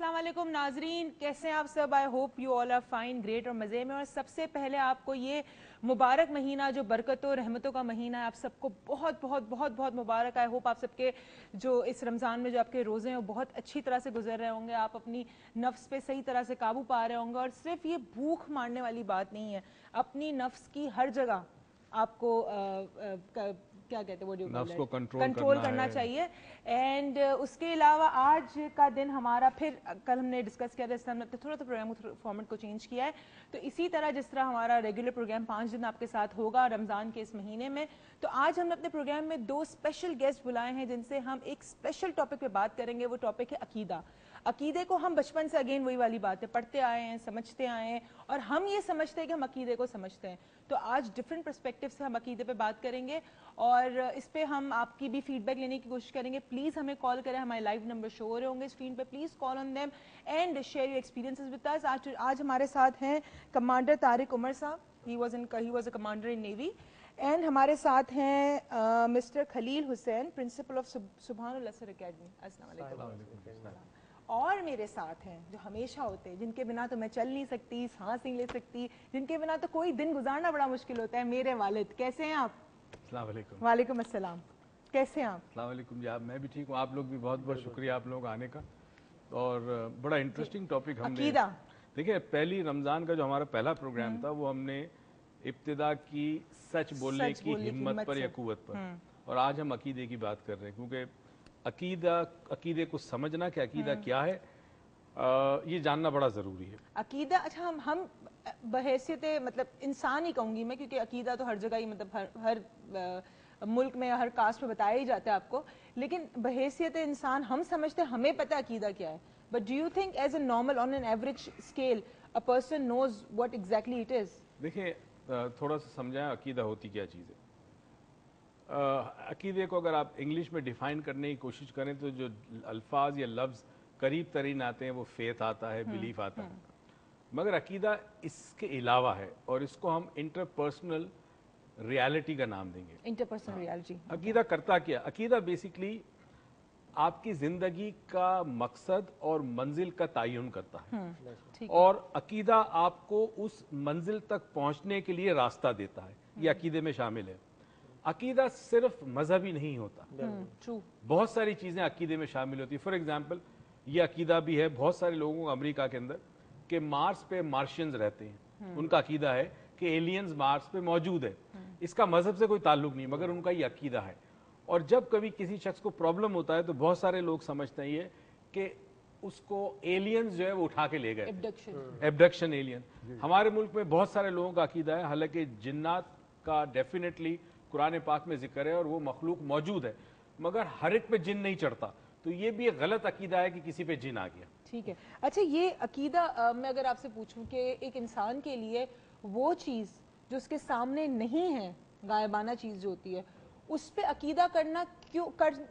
अस्सलाम वालेकुम नाजरीन, कैसे हैं आप सब। I hope you all are fine, great और मज़े में। और सबसे पहले आपको ये मुबारक महीना जो बरकतों रहमतों का महीना है, आप सबको बहुत बहुत बहुत बहुत मुबारक। आई होप आप सबके जो इस रमज़ान में जो आपके रोज़े हैं वो बहुत अच्छी तरह से गुजर रहे होंगे, आप अपनी नफ्स पे सही तरह से काबू पा रहे होंगे। और सिर्फ ये भूख मारने वाली बात नहीं है, अपनी नफ्स की हर जगह आपको क्या कहते हैं वो जो नफ्स को कंट्रोल करना चाहिए। एंड उसके अलावा आज का दिन हमारा फिर कल हमने डिस्कस किया था, इस टाइम थोड़ा सा प्रोग्राम फॉर्मेट को चेंज किया है। तो इसी तरह जिस तरह हमारा रेगुलर प्रोग्राम 5 दिन आपके साथ होगा रमज़ान के इस महीने में, तो आज हमने अपने प्रोग्राम में 2 स्पेशल गेस्ट बुलाए हैं जिनसे हम एक स्पेशल टॉपिक पे बात करेंगे। वो टॉपिक है अकीदा। अकीदे को हम बचपन से अगेन वही वाली बात है पढ़ते आए हैं, समझते आए हैं, और हम ये समझते हैं कि हम अकीदे को समझते हैं। तो आज डिफरेंट पर्सपेक्टिव से हम अकीदे पे बात करेंगे और इस पे हम आपकी भी फीडबैक लेने की कोशिश करेंगे। प्लीज़ हमें कॉल करें, हमारे लाइव नंबर शो हो रहे होंगे स्क्रीन पे, please call on them and share your experiences with us. आज हमारे साथ हैं कमांडर तारिक उमर साहब, he was a commander in navy. And हमारे साथ हैं mister Khalil Hussain, principal of Subhan Asar academy. अस्सलाम वालेकुम। और मेरे साथ हैं जो हमेशा होते हैं, जिनके बिना तो मैं चल नहीं सकती, सांस नहीं ले सकती, जिनके बिना तो कोई दिन गुजारना बड़ा मुश्किल होता है, मेरे वालिद। कैसे हैं आप? अस्सलाम वालेकुम। वालेकुम अस्सलाम। कैसे हैं आप? अस्सलाम वालेकुम जी, मैं भी ठीक हूँ। आप लोग भी बहुत बहुत शुक्रिया आप लोग आने का। और बड़ा इंटरेस्टिंग टॉपिक हमने अकीदा। देखिए, पहली रमज़ान का जो हमारा पहला प्रोग्राम था वो हमने इब्तिदा की सच बोलने की हिम्मत पर या कुव्वत पर, और आज हम अकीदे की बात कर रहे हैं क्योंकि अकीदे को समझना कि अकीदा क्या है ये जानना बड़ा ज़रूरी है। अकीदा, अच्छा हम बहैसियत मतलब इंसान ही कहूँगी मैं, क्योंकि अकीदा तो हर जगह ही मतलब हर मुल्क में हर कास्ट में बताया ही जाता है आपको, लेकिन बहैसियत इंसान हम समझते हैं हमें पता है अकीदा क्या है। But do you think as a normal on an average scale a person knows what exactly it is? देखिए, थोड़ा सा समझाएं अकीदा होती क्या चीज़ है। अकीदे को अगर आप इंग्लिश में डिफाइन करने की कोशिश करें तो जो अल्फाज या लफ्ज़ करीब तरीन आते हैं वो फेथ आता है, बिलीफ आता है, मगर अकीदा इसके अलावा है और इसको हम इंटरपर्सनल रियलिटी का नाम देंगे। Interpersonal reality. अकीदा करता क्या? अकीदा बेसिकली आपकी जिंदगी का मकसद और मंजिल का तयन करता है, और अकीदा आपको उस मंजिल तक पहुंचने के लिए रास्ता देता है। ये अकीदे में शामिल है। अकीदा सिर्फ मजहबी नहीं होता, बहुत सारी चीजें अकीदे में शामिल होती है। फॉर एग्जाम्पल, ये अकीदा भी है बहुत सारे लोगों को अमेरिका के अंदर कि मार्स पे मार्शियंस रहते हैं, उनका अकीदा है कि एलियंस मार्स पे मौजूद है। इसका मजहब से कोई ताल्लुक नहीं, मगर उनका ये अकीदा है। और जब कभी किसी शख्स को प्रॉब्लम होता है तो बहुत सारे लोग समझते हैं ये कि उसको एलियंस जो है वो उठा के ले गए, एब्डक्शन एलियन। हमारे मुल्क में बहुत सारे लोगों का अकीदा है, हालांकि जिन्नात का डेफिनेटली कुरान पाक में जिक्र है और वो मखलूक मौजूद है, मगर हर एक पे जिन नहीं चढ़ता। तो ये भी एक गलत अकीदा है कि किसी पे जिन आ गया। ठीक है। अच्छा, ये अकीदा मैं अगर आपसे पूछूं कि एक इंसान के लिए वो चीज़ जो उसके सामने नहीं है, गायबाना चीज़ जो होती है, उस पे अकीदा करना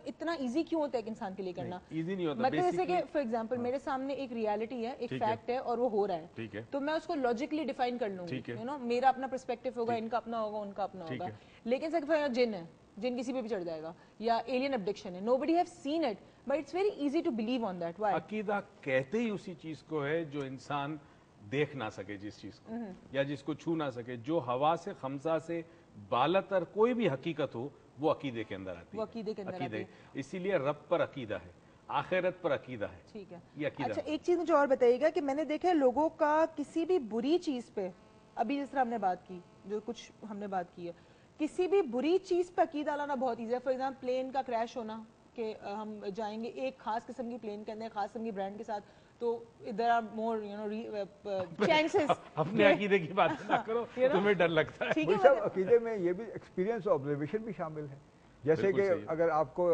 इतना इजी क्यों होता है एक इंसान के लिए करना? इजी नहीं होता। मतलब जैसे कि फॉर एग्जांपल मेरे सामने एक रियलिटी है, एक फैक्ट है और वो हो रहा है, ठीक है, तो मैं उसको लॉजिकली डिफाइन कर लूंगी, यू नो, मेरा अपना पर्सपेक्टिव होगा, इनका अपना होगा, उनका अपना होगा। लेकिन जैसे जिन है, जिन किसी पे भी चढ़ जाएगा, या एलियन अब्डक्शन है, nobody have seen it but it's very easy to believe on that. Why? अकीदा कहते ही उसी चीज को है जो इंसान देख ना सके, जिस चीज को या जिसको छू ना सके, जो हवा से खमसा से बालतर कोई भी हकीकत हो वो अकीदे के अंदर आती है। वो अकीदे के अंदर आती है। इसीलिए रब पर अकीदा है, आखिरत पर अकीदा है। ठीक है, ये अकीदा। अच्छा, एक चीज मुझे और बताइएगा कि मैंने देखा है लोगों का किसी भी बुरी चीज पे, अभी जिस तरह हमने बात की, जो कुछ हमने बात की है, किसी भी बुरी चीज पे अकीदा लाना बहुत ईजी है। फॉर एग्जाम्पल प्लेन का क्रैश होना, कि हम जाएंगे एक खास किस्म की प्लेन के अंदर, खास किस्म की ब्रांड के साथ, तो there are more you know chances. अपने अकीदे की बात ना करो, तुम्हें डर लगता है। ठीक है, अकीदे में ये भी एक्सपीरियंस ऑब्जर्वेशन भी शामिल है। जैसे कि अगर आपको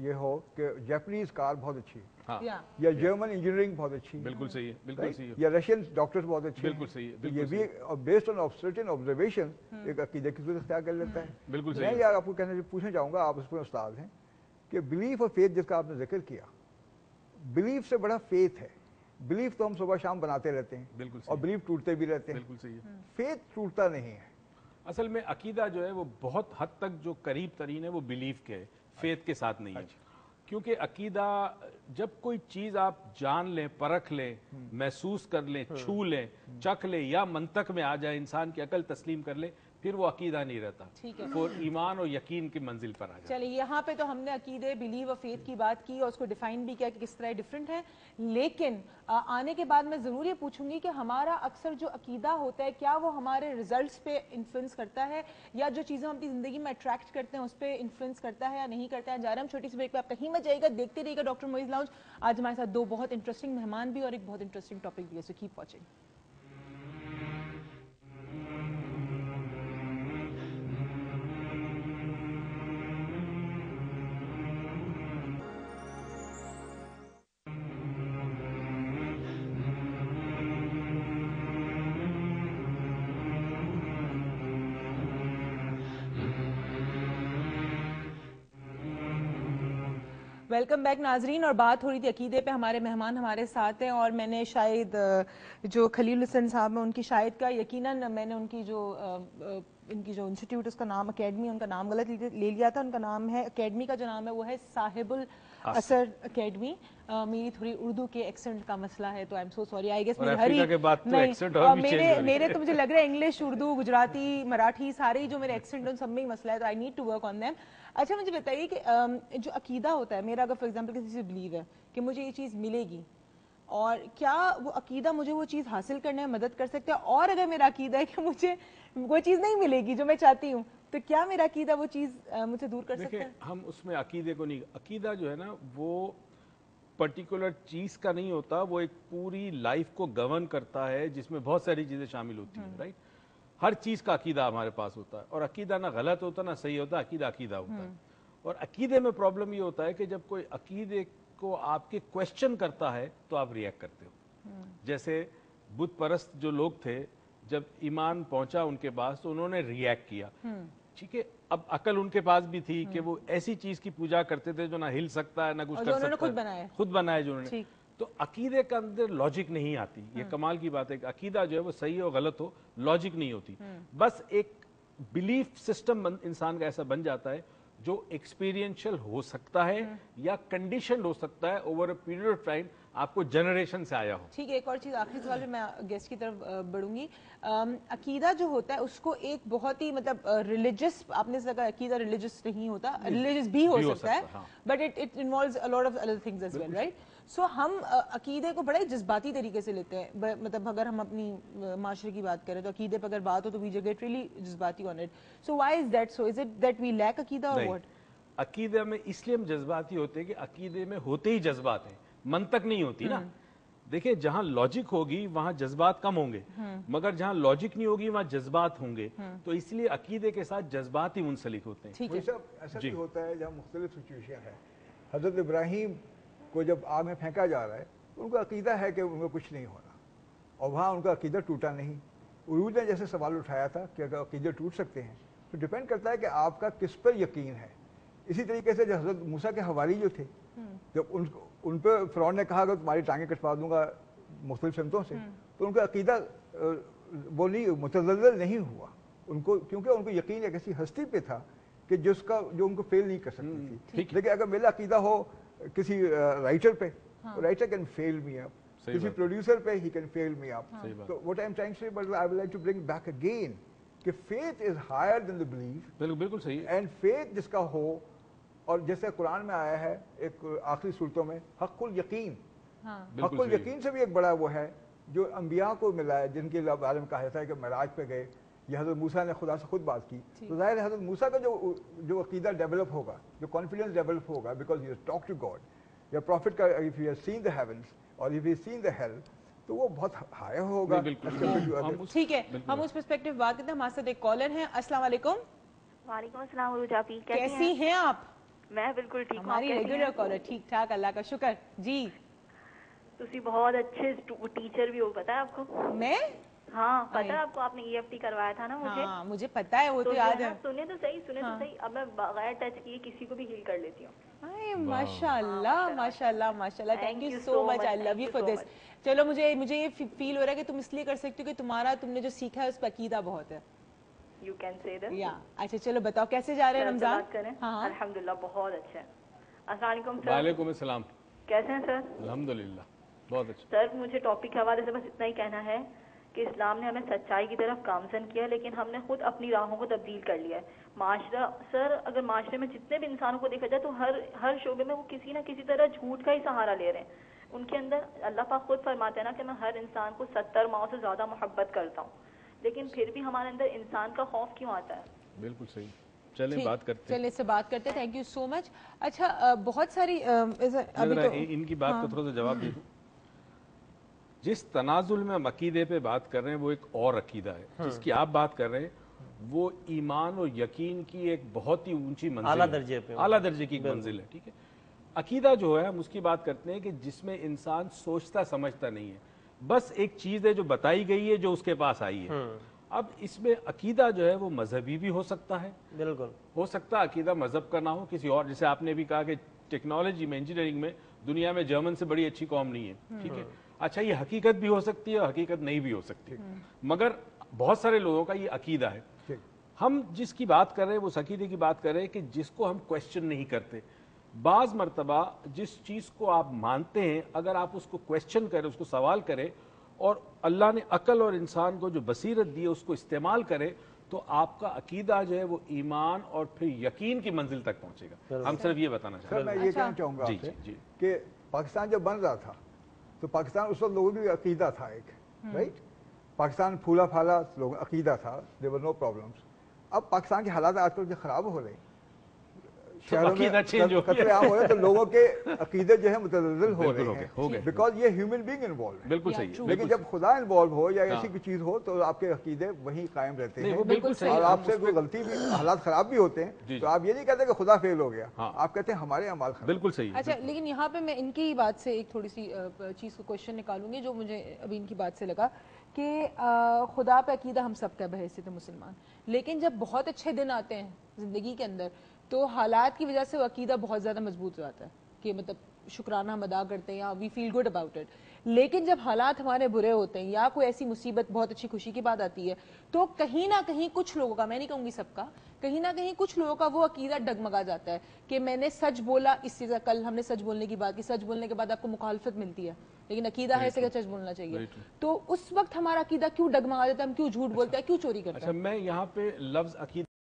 ये हो कि जापानीज कार बहुत अच्छी है, हाँ, या जर्मन इंजीनियरिंग बहुत अच्छी है, बिल्कुल सही है, बिल्कुल सही है, या रशियन डॉक्टर्स बहुत अच्छे, बिल्कुल सही है, ये भी बेस्ड ऑन सर्टेन ऑब्जर्वेशन एक अकीदे की सूरत अख्तियार कर लेता है। बिल्कुल सही मैं है। यार आपको पूछना चाहूंगा, आप उसमें उस्ताद हैं, कि बिलीफ और फेथ जिसका आपने जिक्र किया, बिलीफ से बड़ा फेथ है। बिलीफ तो हम सुबह शाम बनाते रहते हैं, बिल्कुल, और बिलीफ टूटते भी रहते हैं, बिल्कुल सही है। फेथ टूटता नहीं है। असल में अकीदा जो है वो बहुत हद तक जो करीब तरीन है वो बिलीफ के है, फेथ के साथ नहीं है। क्योंकि अकीदा जब कोई चीज आप जान लें, परख लें, महसूस कर लें, छू लें, चख लें या मंतक में आ जाए, इंसान की अकल तस्लीम कर ले, फिर वो अकीदा नहीं रहता, ठीक है। वो ईमान और यकीन की मंजिल पर आ जाए। चलिए यहाँ पे तो हमने अकीदे, बिलीव और फेथ की बात की और उसको डिफाइन भी किया कि किस तरह डिफरेंट है, लेकिन आने के बाद मैं ज़रूर ये पूछूंगी कि हमारा अक्सर जो अकीदा होता है क्या वो हमारे रिजल्ट्स पे इन्फ्लुएंस करता है, या जो चीज़ें हम अपनी ज़िंदगी में अट्रैक्ट करते हैं उस पर इन्फ्लुएंस करता है या नहीं करता है। जा रहे हैं हम छोटी सी ब्रेक पे, आप कहीं मत जाइएगा, देखते रहिएगा डॉक्टर मोइज़ लाउंज। आज हमारे साथ दो बहुत इंटरेस्टिंग मेहमान भी और एक बहुत इंटरेस्टिंग टॉपिक भी है, so keep watching. Welcome back नाजरीन, और बात हो रही थी अकीदे पे। हमारे मेहमान हमारे साथ हैं और मैंने शायद जो खलील हुसैन साहब हैं उनकी शायद का यकीनन मैंने उनकी जो इनकी जो इंस्टीट्यूट उसका नाम अकेडमी, उनका नाम गलत ले लिया था। उनका नाम है, अकेडमी का जो नाम है वो है साहिबुल असर अकेडमी। मेरी थोड़ी उर्दू के एक्सेंट का मसला है तो I am so sorry. I guess मेरी मेरे तो मुझे लग रहा है इंग्लिश, उर्दू, गुजराती, मराठी सारे जो मेरे एक्सेंट उन सब में ही मसला है, तो I need to work on them. अच्छा मुझे बताइए कि जो अकीदा होता है मेरा, अगर फॉर एग्जांपल किसी से बिलीव है कि मुझे ये चीज़ मिलेगी, और क्या वो अकीदा मुझे वो चीज़ हासिल करने में मदद कर सकता है, और अगर मेरा अकीदा है कि मुझे वो चीज़ नहीं मिलेगी जो मैं चाहती हूँ, तो क्या मेरा अकीदा वो चीज़ मुझे दूर कर सकता है? हम उसमें अकीदे को नहीं, अकीदा जो है ना वो पर्टिकुलर चीज का नहीं होता, वो एक पूरी लाइफ को गवर्न करता है जिसमें बहुत सारी चीजें शामिल होती हैं, राइट। हर चीज का अकीदा हमारे पास होता है, और अकीदा ना गलत होता ना सही होता, अकीदा अकीदा होता है। और अकीदे में प्रॉब्लम ये होता है कि जब कोई अकीदे को आपके क्वेश्चन करता है तो आप रिएक्ट करते हो। जैसे बुत परस्त जो लोग थे, जब ईमान पहुंचा उनके पास तो उन्होंने रिएक्ट किया, ठीक है। अब अकल उनके पास भी थी कि वो ऐसी चीज की पूजा करते थे जो ना हिल सकता है ना कुछ कर सकता है, खुद बनाया जो उन्होंने। तो अकीदे के अंदर लॉजिक नहीं आती। ये कमाल की बात है कि अकीदा जो है वो सही हो गलत हो, लॉजिक नहीं होती। बस एक बिलीफ सिस्टम इंसान का ऐसा बन जाता है जो एक्सपीरियंशियल हो सकता है या कंडीशन हो सकता है over a period of time, आपको जनरेशन से आया हो। ठीक है, एक और चीज आखिरी सवाल में मैं गेस्ट की तरफ बढ़ूंगी। अकीदा जो होता है उसको एक बहुत ही मतलब रिलीजियस, आपने कहा अकीदा रिलीजियस नहीं होता, रिलीजियस भी हो सकता है, but it involves a lot of other things as well, right. So हम अकीदे को बड़ा ही जज्बाती तरीके से लेते हैं। मतलब अगर हम अपनी माशरे की बात करें तो अकीदे पर अगर बात हो तो वी गेट रियली जज्बाती on it. So why is that so? Is it that we lack अकीदा और व्हाट? अकीदे में इसलिए हम जज्बाती होते हैं कि अकीदे में होते ही जज्बात हैं, मंतक नहीं होती ना। देखिए जहां लॉजिक होगी वहां जज्बात कम होंगे, मगर जहां लॉजिक नहीं होगी वहां जज्बात होंगे। तो इसलिए अकीदे के साथ जज्बात ही मुंसलिक होते हैं। ठीक है, ऐसा भी होता है जहाँ मुख्तलिफ सिचुएशन है। हजरत इब्राहीम को जब आग में फेंका जा रहा है तो उनका अकीदा है कि उनको कुछ नहीं होना, और वहाँ उनका अकीदा टूटा नहीं। उरूज ने जैसे सवाल उठाया था कि अगर अकीदे टूट सकते हैं, तो डिपेंड करता है कि आपका किस पर यकीन है। इसी तरीके से जो हजरत मूसा के हवारी जो थे, जब उन पर फ़िरौन ने कहा कि तुम्हारी टांगें कटवा दूंगा मुख्तलिफ समतों से, तो उनका अकीदा वो नहीं मुतज़ल्ज़ल नहीं हुआ उनको, क्योंकि उनको यकीन एक ऐसी हस्ती पे था कि जो उनको फेल नहीं कर सकती थी। लेकिन अगर मेरा अकीदा हो किसी राइटर पे, writer can fail me up, किसी प्रोड्यूसर पे he can fail me up. तो what I am trying to say, but I would like to bring back again कि faith is higher than the belief. बिल्कुल सही है। And faith जिसका हो, और जैसे कुरान में आया है एक आखिरी सूरतों में, हक़्क़ुल यकीन, हक़्क़ुल यकीन से भी एक बड़ा वो है जो अंबिया को मिला है, जिनके बारे में कहा जाता है कि मेराज पे गए, ये हज़रत मूसा ने खुदा से खुद बात की। तो ज़ाहिर है हज़रत मूसा का जो अकीदा डेवलप होगा, जो कॉन्फिडेंस डेवलप होगा, because he talk to God, या प्रॉफिट का if you have seen the heavens और if you seen the hell, तो वो बहुत हायर होगा। ठीक है, हम उस पर्सपेक्टिव बात करते हैं। हमारे साथ एक कॉलर है। अस्सलाम वालेकुम। वालेकुम अस्सलाम रुजापी, कैसी हैं आप? मैं बिल्कुल ठीक हूं। हमारी रेगुलर कॉलर ठीक ठाक, अल्लाह का शुक्र जी। तुसी बहुत अच्छे टीचर भी हो, पता है आपको? मैं? हाँ पता है आपको, आपने EFT करवाया था ना मुझे। हाँ मुझे पता है, वो तो याद है। सुने तो सही, तो सही। अब मैं बगैर टच किए किसी को भी हील कर लेती हूँ। माशाल्लाह माशाल्लाह माशाल्लाह, thank you so much, I love you for this. चलो मुझे ये फील हो रहा है कि तुम इसलिए कर सकती हो कि तुमने जो सीखा है उस पर अकीदा बहुत है। You can say that. या अच्छा चलो बताओ कैसे जा रहे हैं रमजान? करें। हाँ। अल्हम्दुलिल्लाह बहुत अच्छा है, अस्सलाम वालेकुम सर। वालेकुम अस्सलाम। कैसे हैं सर? अल्हम्दुलिल्लाह, बहुत अच्छा। सर मुझे टॉपिक के हवाले से बस इतना ही कहना है कि इस्लाम ने हमें सच्चाई की तरफ गामजन किया, लेकिन हमने खुद अपनी राहों को तब्दील कर लिया है। माशरा सर, अगर माशरे में जितने भी इंसानों को देखा जाए तो हर शोबे में वो किसी ना किसी तरह झूठ का ही सहारा ले रहे हैं। उनके अंदर अल्लाह पाक खुद फरमाते हैं ना कि मैं हर इंसान को 70 माओं से ज़्यादा मोहब्बत करता हूँ, लेकिन फिर भी हमारे अंदर इंसान का खौफ क्यों आता है? बिल्कुल सही। चलें बात करते हैं। चलिए इससे बात करते हैं। Thank you so much. अच्छा, बहुत सारी अभी तो इनकी बात का थोड़ा सा जवाब दे दूं। जिस तनाजुल में हम अकीदे पे बात कर रहे हैं वो एक और अकीदा है, जिसकी आप बात कर रहे हैं वो ईमान और यकीन की एक बहुत ही ऊंची मंजिल, आला दर्जे की एक मंजिल है। ठीक है, अकीदा जो है हम उसकी बात करते हैं कि जिसमें इंसान सोचता समझता नहीं है, बस एक चीज है जो बताई गई है, जो उसके पास आई है। अब इसमें अकीदा जो है वो मजहबी भी हो सकता है, बिल्कुल हो सकता है अकीदा मजहब का ना हो, किसी और, जैसे आपने भी कहा कि टेक्नोलॉजी में, इंजीनियरिंग में दुनिया में जर्मन से बड़ी अच्छी कौम नहीं है। ठीक है, अच्छा ये हकीकत भी हो सकती है और हकीकत नहीं भी हो सकती, मगर बहुत सारे लोगों का ये अकीदा है। हम जिसकी बात कर रहे हैं वो उस अकीदे की बात कर रहे हैं कि जिसको हम क्वेश्चन नहीं करते। बाज मर्तबा जिस चीज को आप मानते हैं अगर आप उसको क्वेश्चन करें, उसको सवाल करें और अल्लाह ने अकल और इंसान को जो बसीरत दी है उसको इस्तेमाल करे, तो आपका अकीदा जो है वो ईमान और फिर यकीन की मंजिल तक पहुंचेगा। हम सिर्फ ये बताना चाहते सर, मैं ये कहना चाहूंगा जी, आपसे जी। कि पाकिस्तान जब बन रहा था तो पाकिस्तान उस वक्त लोगों की अकीदा था एक, राइट। पाकिस्तान फूला फाला लोगों अकीदा था, देयर वर नो प्रॉब्लम्स। अब पाकिस्तान के हालात आजकल जो खराब हो रहे हैं, शहरों में कत्लेआम हो रहे हैं, तो लोगों के अकीदे जो है मुतज़्ज़ल हो रहे हैं, बिकॉज ये ह्यूमन बीइंग इन्वॉल्व है। बिल्कुल सही। लेकिन जब खुदा इन्वॉल्व हो या ऐसी कोई चीज हो तो आपके अकीदे वहीं कायम रहते हैं, और आपसे कोई गलती भी, हालात खराब भी होते हैं, तो आप ये नहीं कहते कि खुदा फेल हो गया, आप कहते हैं हमारे अमाल खराब। बिल्कुल सही। अच्छा, लेकिन यहाँ पे मैं इनकी बात से एक थोड़ी सी चीज़ को क्वेश्चन निकालूंगी जो मुझे अभी इनकी बात से लगा कि खुदा पे अकीदा हम सब का बहैसियत मुसलमान, लेकिन जब बहुत अच्छे दिन आते हैं जिंदगी के अंदर तो हालात की वजह से वो अकीदा बहुत ज़्यादा मजबूत हो जाता है कि मतलब शुक्राना हम अदा करते हैं या we feel good about it. लेकिन जब हालात हमारे बुरे होते हैं या कोई ऐसी मुसीबत बहुत अच्छी खुशी की बात आती है तो कहीं ना कहीं कुछ लोगों का, मैं नहीं कहूँगी सबका, कहीं ना कहीं कुछ लोगों का वो अकीदा डगमगा जाता है कि मैंने सच बोला, इस चीज़ कल हमने सच बोलने की बात की, सच बोलने के बाद आपको मुखालफत मिलती है लेकिन अकीदा है ऐसे सच बोलना चाहिए, तो उस वक्त हमारा अकीदा क्यों डगमगा जाता है, हम क्यों झूठ बोलते हैं, क्यों चोरी करते हैं? अच्छा, मैं यहाँ पे लफ्ज अकीदा